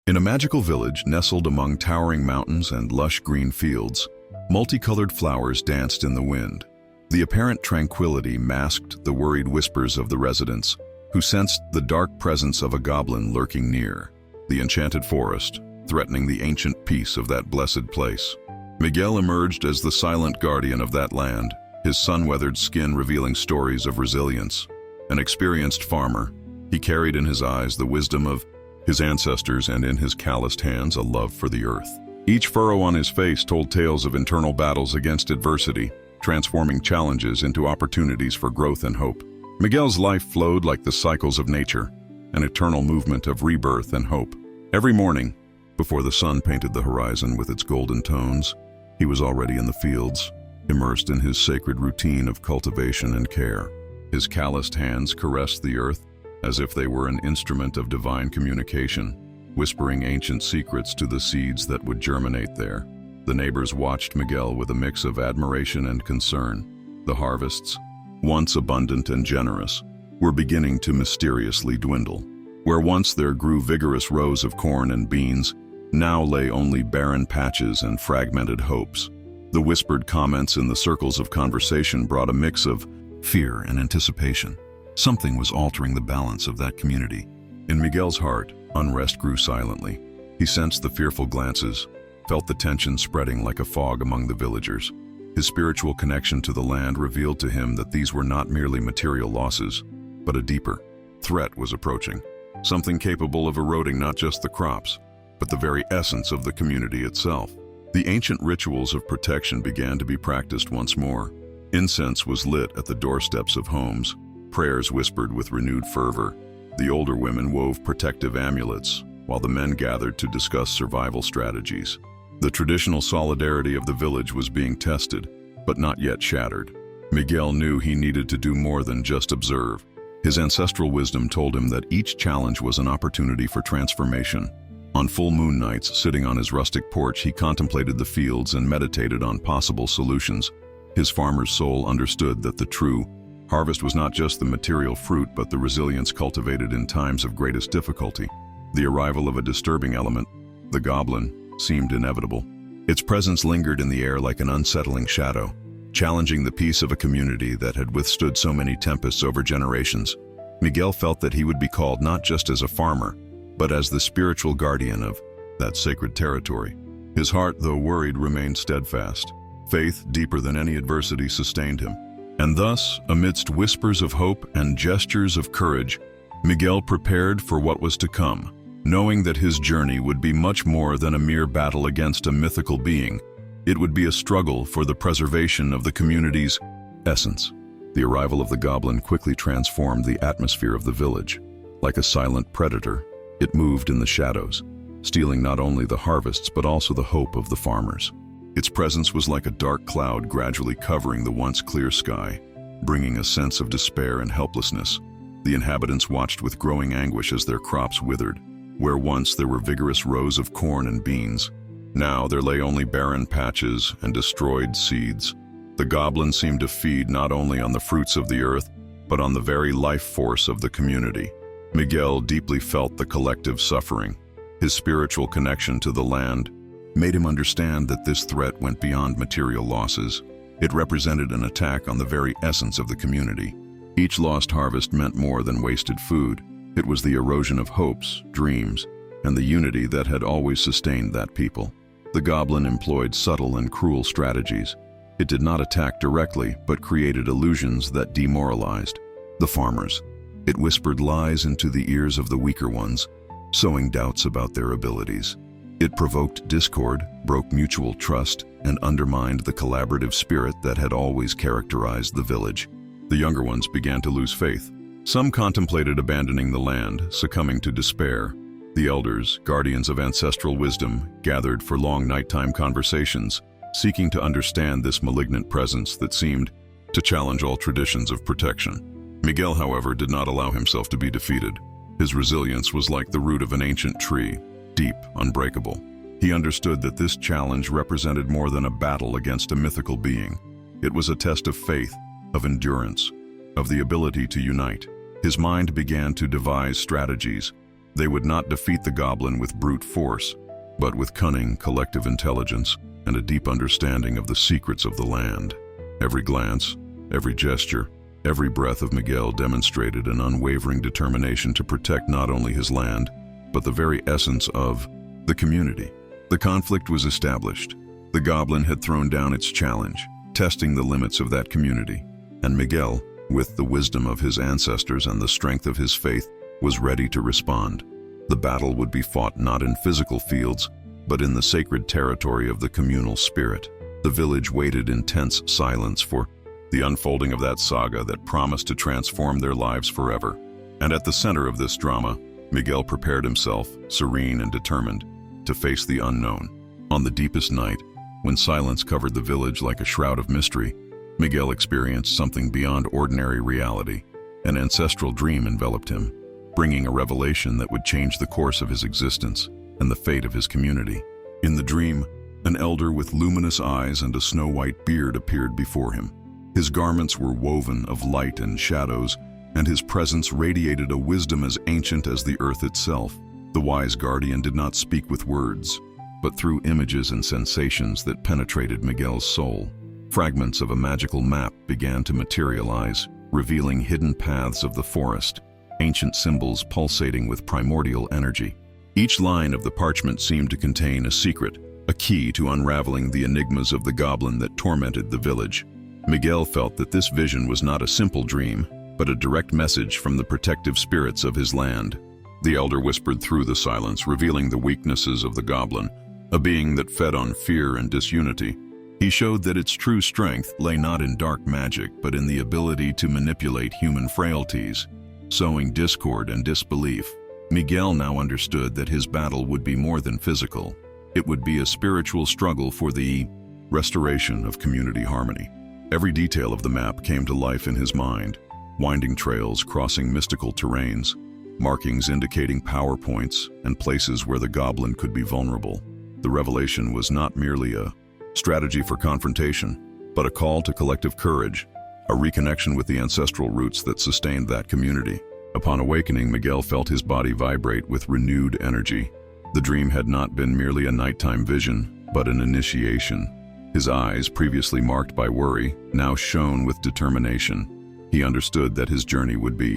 In a magical village nestled among towering mountains and lush green fields, multicolored flowers danced in the wind. The apparent tranquility masked the worried whispers of the residents, who sensed the dark presence of a goblin lurking near. The enchanted forest, threatening the ancient peace of that blessed place. Miguel emerged as the silent guardian of that land, his sun-weathered skin revealing stories of resilience. An experienced farmer, he carried in his eyes the wisdom of his ancestors and in his calloused hands a love for the earth. Each furrow on his face told tales of internal battles against adversity, transforming challenges into opportunities for growth and hope. Miguel's life flowed like the cycles of nature, an eternal movement of rebirth and hope. Every morning, before the sun painted the horizon with its golden tones, he was already in the fields, immersed in his sacred routine of cultivation and care. His calloused hands caressed the earth as if they were an instrument of divine communication, whispering ancient secrets to the seeds that would germinate there. The neighbors watched Miguel with a mix of admiration and concern. The harvests, once abundant and generous, were beginning to mysteriously dwindle. Where once there grew vigorous rows of corn and beans, now lay only barren patches and fragmented hopes. The whispered comments in the circles of conversation brought a mix of fear and anticipation. Something was altering the balance of that community. In Miguel's heart, unrest grew silently. He sensed the fearful glances, felt the tension spreading like a fog among the villagers. His spiritual connection to the land revealed to him that these were not merely material losses, but a deeper threat was approaching. Something capable of eroding not just the crops, but the very essence of the community itself. The ancient rituals of protection began to be practiced once more. Incense was lit at the doorsteps of homes, prayers whispered with renewed fervor. The older women wove protective amulets, while the men gathered to discuss survival strategies. The traditional solidarity of the village was being tested, but not yet shattered. Miguel knew he needed to do more than just observe. His ancestral wisdom told him that each challenge was an opportunity for transformation. On full moon nights, sitting on his rustic porch, he contemplated the fields and meditated on possible solutions. His farmer's soul understood that the true harvest was not just the material fruit, but the resilience cultivated in times of greatest difficulty. The arrival of a disturbing element, the goblin, seemed inevitable. Its presence lingered in the air like an unsettling shadow, challenging the peace of a community that had withstood so many tempests over generations. Miguel felt that he would be called not just as a farmer, but as the spiritual guardian of that sacred territory. His heart, though worried, remained steadfast. Faith, deeper than any adversity, sustained him. And thus, amidst whispers of hope and gestures of courage, Miguel prepared for what was to come, knowing that his journey would be much more than a mere battle against a mythical being. It would be a struggle for the preservation of the community's essence. The arrival of the goblin quickly transformed the atmosphere of the village. Like a silent predator, it moved in the shadows, stealing not only the harvests but also the hope of the farmers. Its presence was like a dark cloud gradually covering the once clear sky, bringing a sense of despair and helplessness. The inhabitants watched with growing anguish as their crops withered. Where once there were vigorous rows of corn and beans, now there lay only barren patches and destroyed seeds. The goblin seemed to feed not only on the fruits of the earth, but on the very life force of the community. Miguel deeply felt the collective suffering. His spiritual connection to the land made him understand that this threat went beyond material losses. It represented an attack on the very essence of the community. Each lost harvest meant more than wasted food. It was the erosion of hopes, dreams, and the unity that had always sustained that people. The goblin employed subtle and cruel strategies. It did not attack directly, but created illusions that demoralized the farmers. It whispered lies into the ears of the weaker ones, sowing doubts about their abilities. It provoked discord, broke mutual trust, and undermined the collaborative spirit that had always characterized the village. The younger ones began to lose faith. Some contemplated abandoning the land, succumbing to despair. The elders, guardians of ancestral wisdom, gathered for long nighttime conversations, seeking to understand this malignant presence that seemed to challenge all traditions of protection. Miguel, however, did not allow himself to be defeated. His resilience was like the root of an ancient tree, deep, unbreakable. He understood that this challenge represented more than a battle against a mythical being. It was a test of faith, of endurance, of the ability to unite. His mind began to devise strategies, They would not defeat the goblin with brute force, but with cunning, collective intelligence, and a deep understanding of the secrets of the land. Every glance, every gesture, every breath of Miguel demonstrated an unwavering determination to protect not only his land, but the very essence of the community. The conflict was established. The goblin had thrown down its challenge, testing the limits of that community, and Miguel, with the wisdom of his ancestors and the strength of his faith, was ready to respond. The battle would be fought not in physical fields, but in the sacred territory of the communal spirit. The village waited in tense silence for the unfolding of that saga that promised to transform their lives forever. And at the center of this drama, Miguel prepared himself, serene and determined, to face the unknown. On the deepest night, when silence covered the village like a shroud of mystery, Miguel experienced something beyond ordinary reality. An ancestral dream enveloped him, bringing a revelation that would change the course of his existence and the fate of his community. In the dream, an elder with luminous eyes and a snow-white beard appeared before him. His garments were woven of light and shadows, and his presence radiated a wisdom as ancient as the earth itself. The wise guardian did not speak with words, but through images and sensations that penetrated Miguel's soul. Fragments of a magical map began to materialize, revealing hidden paths of the forest, ancient symbols pulsating with primordial energy. Each line of the parchment seemed to contain a secret, a key to unraveling the enigmas of the goblin that tormented the village. Miguel felt that this vision was not a simple dream, but a direct message from the protective spirits of his land. The elder whispered through the silence, revealing the weaknesses of the goblin, a being that fed on fear and disunity. He showed that its true strength lay not in dark magic, but in the ability to manipulate human frailties, sowing discord and disbelief. Miguel now understood that his battle would be more than physical. It would be a spiritual struggle for the restoration of community harmony. Every detail of the map came to life in his mind: winding trails crossing mystical terrains, markings indicating power points, and places where the goblin could be vulnerable. The revelation was not merely a strategy for confrontation, but a call to collective courage, a reconnection with the ancestral roots that sustained that community. Upon awakening, Miguel felt his body vibrate with renewed energy. The dream had not been merely a nighttime vision, but an initiation. His eyes, previously marked by worry, now shone with determination. He understood that his journey would be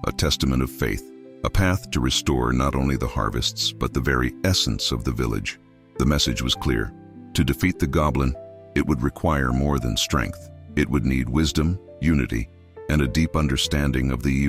a testament of faith, a path to restore not only the harvests, but the very essence of the village. The message was clear. To defeat the goblin, it would require more than strength. It would need wisdom, unity, and a deep understanding of the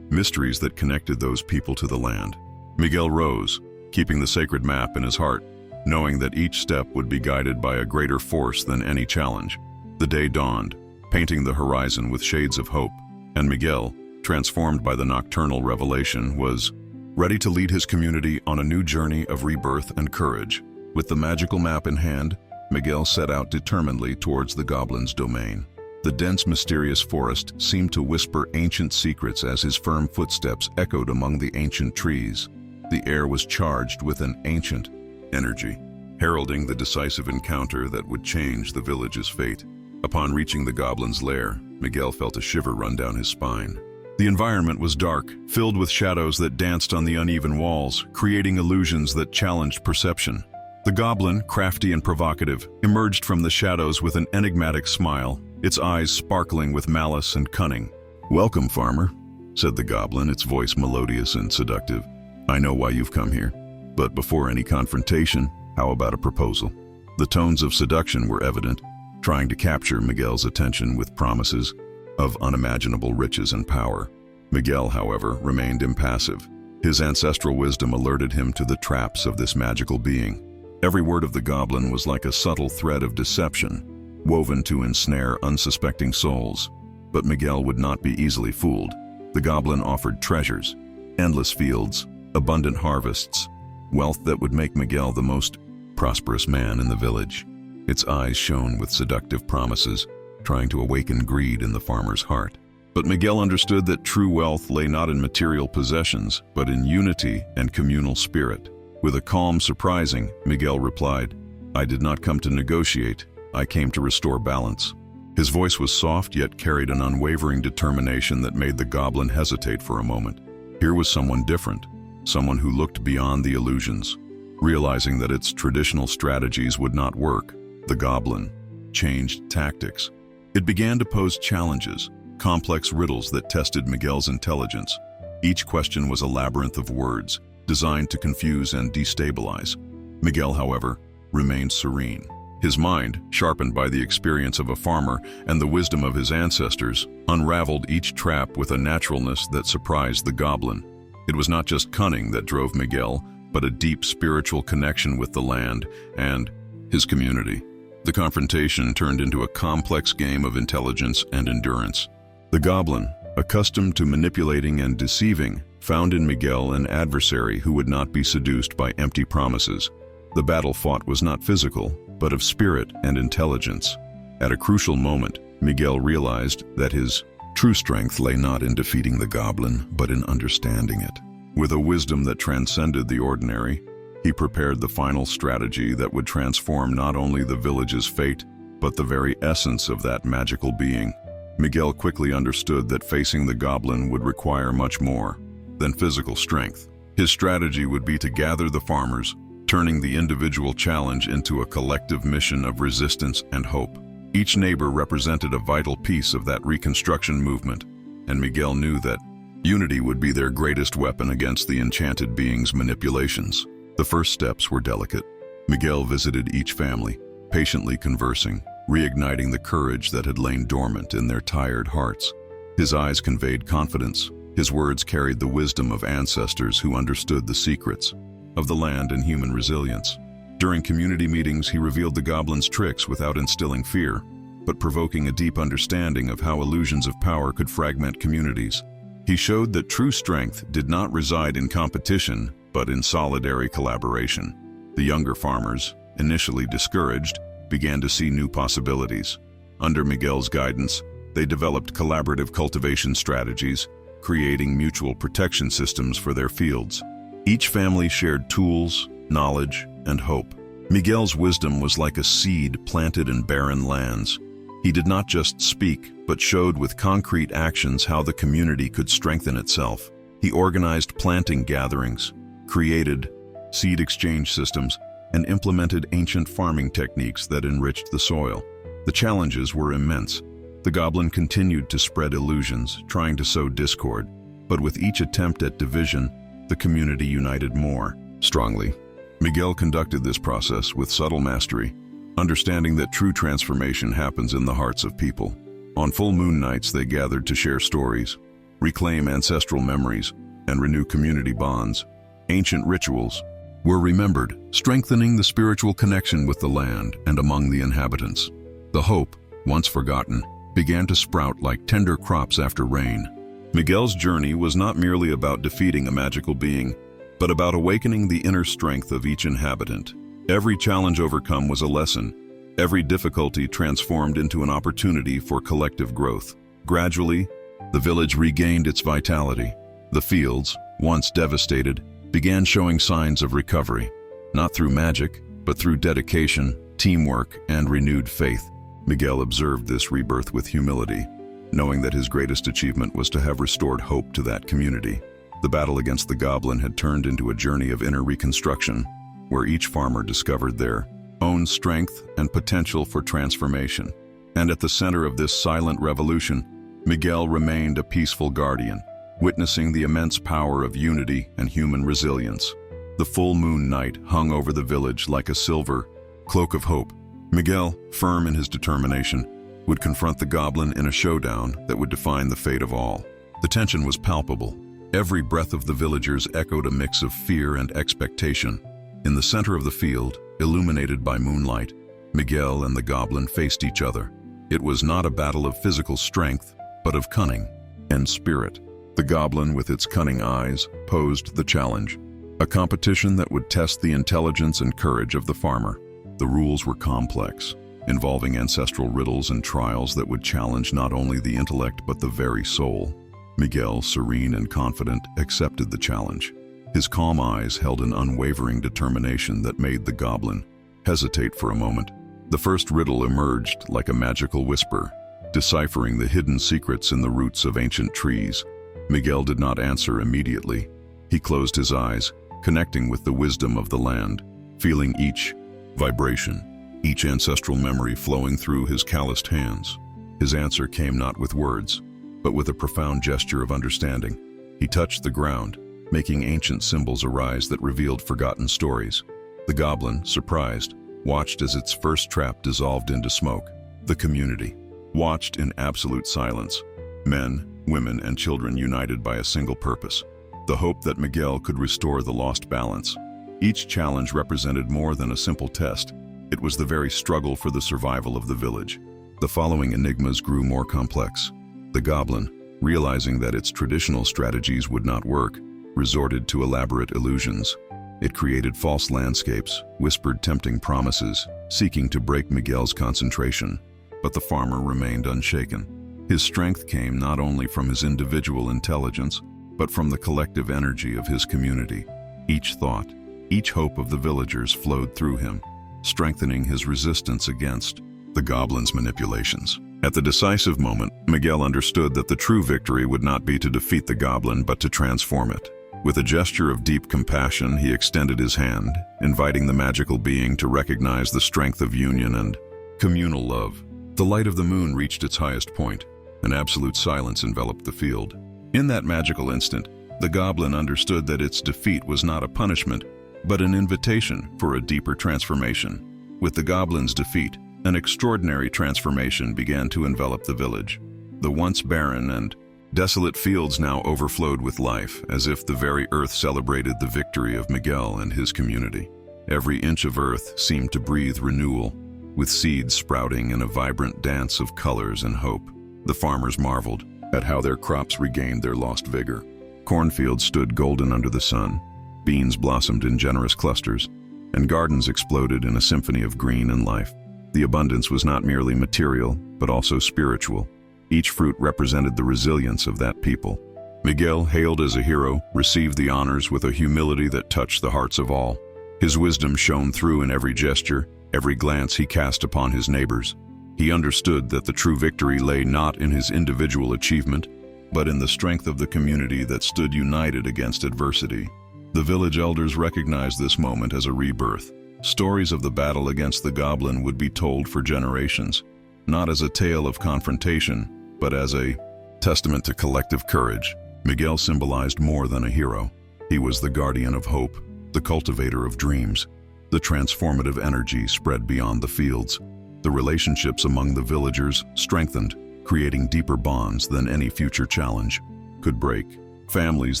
mysteries that connected those people to the land. Miguel rose, keeping the sacred map in his heart, knowing that each step would be guided by a greater force than any challenge. The day dawned, painting the horizon with shades of hope, and Miguel, transformed by the nocturnal revelation, was ready to lead his community on a new journey of rebirth and courage. With the magical map in hand, Miguel set out determinedly towards the goblin's domain. The dense, mysterious forest seemed to whisper ancient secrets as his firm footsteps echoed among the ancient trees. The air was charged with an ancient energy, heralding the decisive encounter that would change the village's fate. Upon reaching the goblin's lair, Miguel felt a shiver run down his spine. The environment was dark, filled with shadows that danced on the uneven walls, creating illusions that challenged perception. The goblin, crafty and provocative, emerged from the shadows with an enigmatic smile, its eyes sparkling with malice and cunning. "Welcome, farmer," said the goblin, its voice melodious and seductive. "I know why you've come here. But before any confrontation, how about a proposal?" The tones of seduction were evident, trying to capture Miguel's attention with promises of unimaginable riches and power. Miguel, however, remained impassive. His ancestral wisdom alerted him to the traps of this magical being. Every word of the goblin was like a subtle thread of deception, woven to ensnare unsuspecting souls. But Miguel would not be easily fooled. The goblin offered treasures, endless fields, abundant harvests, wealth that would make Miguel the most prosperous man in the village. Its eyes shone with seductive promises, trying to awaken greed in the farmer's heart. But Miguel understood that true wealth lay not in material possessions, but in unity and communal spirit. With a calm surprising, Miguel replied, "I did not come to negotiate, I came to restore balance." His voice was soft yet carried an unwavering determination that made the goblin hesitate for a moment. Here was someone different, someone who looked beyond the illusions. Realizing that its traditional strategies would not work, the Goblin changed tactics. It began to pose challenges, complex riddles that tested Miguel's intelligence. Each question was a labyrinth of words, designed to confuse and destabilize. Miguel, however, remained serene. His mind, sharpened by the experience of a farmer and the wisdom of his ancestors, unraveled each trap with a naturalness that surprised the Goblin. It was not just cunning that drove Miguel, but a deep spiritual connection with the land and his community. The confrontation turned into a complex game of intelligence and endurance. The Goblin, accustomed to manipulating and deceiving, found in Miguel an adversary who would not be seduced by empty promises. The battle fought was not physical, but of spirit and intelligence. At a crucial moment, Miguel realized that his true strength lay not in defeating the Goblin, but in understanding it. With a wisdom that transcended the ordinary, he prepared the final strategy that would transform not only the village's fate, but the very essence of that magical being. Miguel quickly understood that facing the Goblin would require much more than physical strength. His strategy would be to gather the farmers, turning the individual challenge into a collective mission of resistance and hope. Each neighbor represented a vital piece of that reconstruction movement, and Miguel knew that unity would be their greatest weapon against the enchanted being's manipulations. The first steps were delicate. Miguel visited each family, patiently conversing, reigniting the courage that had lain dormant in their tired hearts. His eyes conveyed confidence. His words carried the wisdom of ancestors who understood the secrets of the land and human resilience. During community meetings, he revealed the Goblin's tricks without instilling fear, but provoking a deep understanding of how illusions of power could fragment communities. He showed that true strength did not reside in competition, but in solidary collaboration. The younger farmers, initially discouraged, began to see new possibilities. Under Miguel's guidance, they developed collaborative cultivation strategies, creating mutual protection systems for their fields. Each family shared tools, knowledge, and hope. Miguel's wisdom was like a seed planted in barren lands. He did not just speak, but showed with concrete actions how the community could strengthen itself. He organized planting gatherings, created seed exchange systems, and implemented ancient farming techniques that enriched the soil. The challenges were immense. The Goblin continued to spread illusions, trying to sow discord, but with each attempt at division, the community united more strongly. Miguel conducted this process with subtle mastery, understanding that true transformation happens in the hearts of people. On full moon nights, they gathered to share stories, reclaim ancestral memories, and renew community bonds. Ancient rituals were remembered, strengthening the spiritual connection with the land and among the inhabitants. The hope, once forgotten, began to sprout like tender crops after rain. Miguel's journey was not merely about defeating a magical being, but about awakening the inner strength of each inhabitant. Every challenge overcome was a lesson, every difficulty transformed into an opportunity for collective growth. Gradually, the village regained its vitality. The fields, once devastated, began showing signs of recovery, not through magic, but through dedication, teamwork, and renewed faith. Miguel observed this rebirth with humility, knowing that his greatest achievement was to have restored hope to that community. The battle against the Goblin had turned into a journey of inner reconstruction, where each farmer discovered their own strength and potential for transformation. And at the center of this silent revolution, Miguel remained a peaceful guardian, witnessing the immense power of unity and human resilience. The full moon night hung over the village like a silver cloak of hope. Miguel, firm in his determination, would confront the Goblin in a showdown that would define the fate of all. The tension was palpable. Every breath of the villagers echoed a mix of fear and expectation. In the center of the field, illuminated by moonlight, Miguel and the Goblin faced each other. It was not a battle of physical strength, but of cunning and spirit. The Goblin, with its cunning eyes, posed the challenge, a competition that would test the intelligence and courage of the farmer. The rules were complex, involving ancestral riddles and trials that would challenge not only the intellect but the very soul. Miguel, serene and confident, accepted the challenge. His calm eyes held an unwavering determination that made the Goblin hesitate for a moment. The first riddle emerged like a magical whisper, deciphering the hidden secrets in the roots of ancient trees. Miguel did not answer immediately. He closed his eyes, connecting with the wisdom of the land, feeling each vibration, each ancestral memory flowing through his calloused hands. His answer came not with words, but with a profound gesture of understanding. He touched the ground, making ancient symbols arise that revealed forgotten stories. The goblin, surprised, watched as its first trap dissolved into smoke. The community watched in absolute silence. Men, women, and children united by a single purpose: the hope that Miguel could restore the lost balance. Each challenge represented more than a simple test. It was the very struggle for the survival of the village. The following enigmas grew more complex. The goblin, realizing that its traditional strategies would not work, resorted to elaborate illusions. It created false landscapes, whispered tempting promises, seeking to break Miguel's concentration. But the farmer remained unshaken. His strength came not only from his individual intelligence, but from the collective energy of his community. Each thought, each hope of the villagers flowed through him, strengthening his resistance against the goblin's manipulations. At the decisive moment, Miguel understood that the true victory would not be to defeat the goblin, but to transform it. With a gesture of deep compassion, he extended his hand, inviting the magical being to recognize the strength of union and communal love. The light of the moon reached its highest point, and absolute silence enveloped the field. In that magical instant, the goblin understood that its defeat was not a punishment, but an invitation for a deeper transformation. With the goblin's defeat, an extraordinary transformation began to envelop the village. The once barren and desolate fields now overflowed with life, as if the very earth celebrated the victory of Miguel and his community. Every inch of earth seemed to breathe renewal, with seeds sprouting in a vibrant dance of colors and hope. The farmers marveled at how their crops regained their lost vigor. Cornfields stood golden under the sun, beans blossomed in generous clusters, and gardens exploded in a symphony of green and life. The abundance was not merely material, but also spiritual. Each fruit represented the resilience of that people. Miguel, hailed as a hero, received the honors with a humility that touched the hearts of all. His wisdom shone through in every gesture, every glance he cast upon his neighbors. He understood that the true victory lay not in his individual achievement, but in the strength of the community that stood united against adversity. The village elders recognized this moment as a rebirth. Stories of the battle against the goblin would be told for generations, not as a tale of confrontation, but as a testament to collective courage. Miguel symbolized more than a hero. He was the guardian of hope, the cultivator of dreams. The transformative energy spread beyond the fields. The relationships among the villagers strengthened, creating deeper bonds than any future challenge could break. Families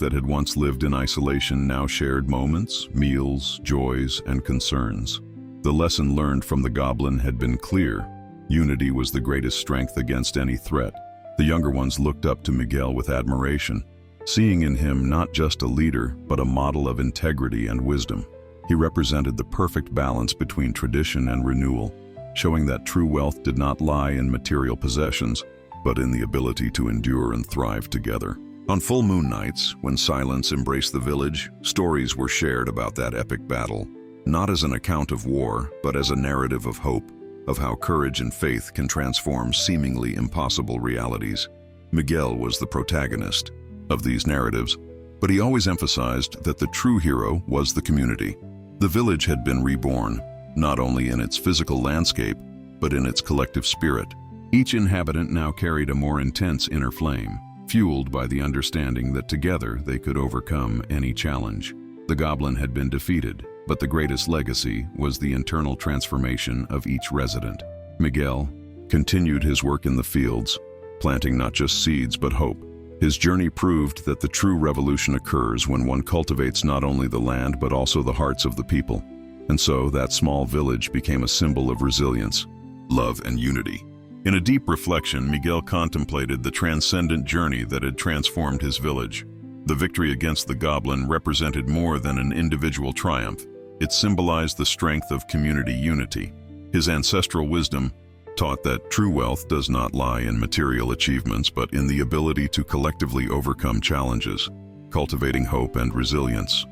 that had once lived in isolation now shared moments, meals, joys, and concerns. The lesson learned from the goblin had been clear. Unity was the greatest strength against any threat. The younger ones looked up to Miguel with admiration, seeing in him not just a leader, but a model of integrity and wisdom. He represented the perfect balance between tradition and renewal, showing that true wealth did not lie in material possessions, but in the ability to endure and thrive together. On full moon nights, when silence embraced the village, stories were shared about that epic battle, not as an account of war, but as a narrative of hope, of how courage and faith can transform seemingly impossible realities. Miguel was the protagonist of these narratives, but he always emphasized that the true hero was the community. The village had been reborn, not only in its physical landscape, but in its collective spirit. Each inhabitant now carried a more intense inner flame, fueled by the understanding that together they could overcome any challenge. The goblin had been defeated, but the greatest legacy was the internal transformation of each resident. Miguel continued his work in the fields, planting not just seeds but hope. His journey proved that the true revolution occurs when one cultivates not only the land but also the hearts of the people. And so that small village became a symbol of resilience, love, and unity. In a deep reflection, Miguel contemplated the transcendent journey that had transformed his village. The victory against the goblin represented more than an individual triumph. It symbolized the strength of community unity. His ancestral wisdom taught that true wealth does not lie in material achievements, but in the ability to collectively overcome challenges, cultivating hope and resilience.